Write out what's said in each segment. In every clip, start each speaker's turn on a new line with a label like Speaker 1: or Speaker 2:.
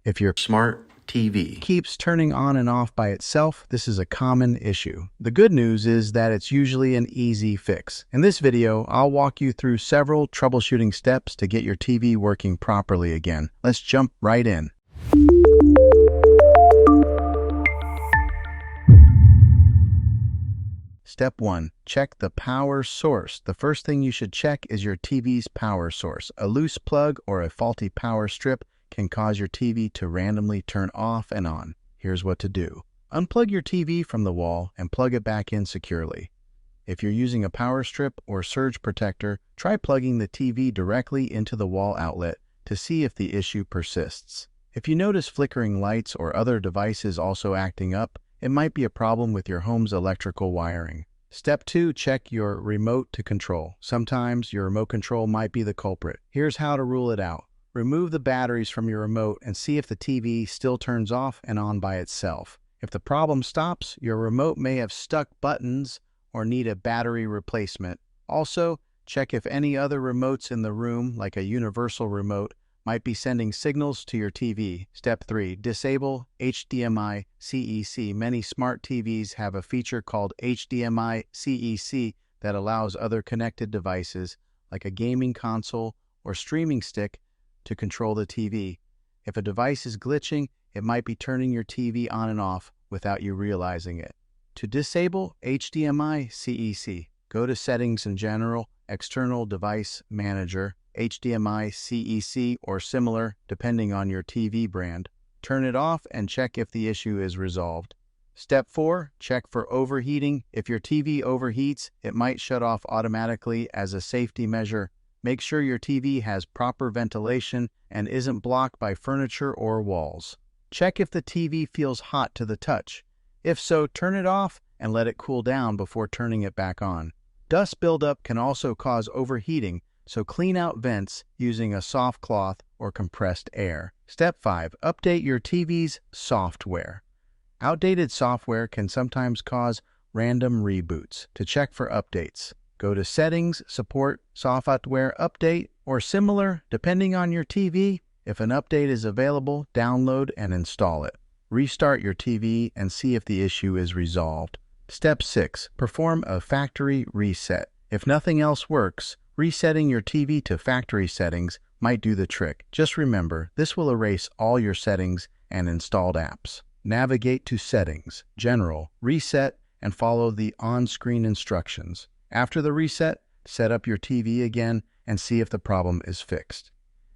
Speaker 1: If your
Speaker 2: Smart TV.
Speaker 1: keeps turning on and off by itself, this is a common issue. The good news is that it's usually an easy fix. In this video, I'll walk you through several troubleshooting steps to get your TV working properly again. Let's jump right in. Step 1. Check the power source. The first thing you should check is your TV's power source. A loose plug or a faulty power strip can cause your TV to randomly turn off and on. Here's what to do. Unplug your TV from the wall and plug it back in securely. If you're using a power strip or surge protector, try plugging the TV directly into the wall outlet to see if the issue persists. If you notice flickering lights or other devices also acting up, it might be a problem with your home's electrical wiring. Step 2. Check your remote to control. Sometimes your remote control might be the culprit. Here's how to rule it out. Remove the batteries from your remote and see if the TV still turns off and on by itself. If the problem stops, your remote may have stuck buttons or need a battery replacement. Also, check if any other remotes in the room, like a universal remote, might be sending signals to your TV. Step 3. Disable HDMI CEC. Many smart TVs have a feature called HDMI CEC that allows other connected devices, like a gaming console or streaming stick, to control the TV. If a device is glitching, it might be turning your TV on and off without you realizing it. To disable HDMI CEC, go to Settings in General, External Device Manager, HDMI CEC or similar, depending on your TV brand. Turn it off and check if the issue is resolved. Step 4. Check for overheating. If your TV overheats, it might shut off automatically. As a safety measure, make sure your TV has proper ventilation and isn't blocked by furniture or walls. Check if the TV feels hot to the touch. If so, turn it off and let it cool down before turning it back on. Dust buildup can also cause overheating, so clean out vents using a soft cloth or compressed air. Step 5. Update your TV's software. Outdated software can sometimes cause random reboots. To check for updates, go to Settings, Support, Software Update, or similar, depending on your TV. If an update is available, download and install it. Restart your TV and see if the issue is resolved. Step 6. Perform a factory reset. If nothing else works, resetting your TV to factory settings might do the trick. Just remember, this will erase all your settings and installed apps. Navigate to Settings, General, Reset, and follow the on-screen instructions. After the reset, set up your TV again and see if the problem is fixed.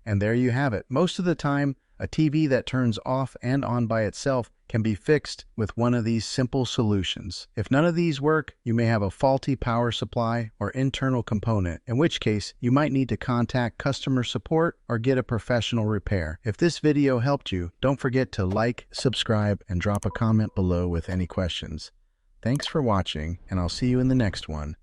Speaker 1: And there you have it. Most of the time, a TV that turns off and on by itself can be fixed with one of these simple solutions. If none of these work, you may have a faulty power supply or internal component, in which case you might need to contact customer support or get a professional repair. If this video helped you, don't forget to like, subscribe, and drop a comment below with any questions. Thanks for watching, and I'll see you in the next one.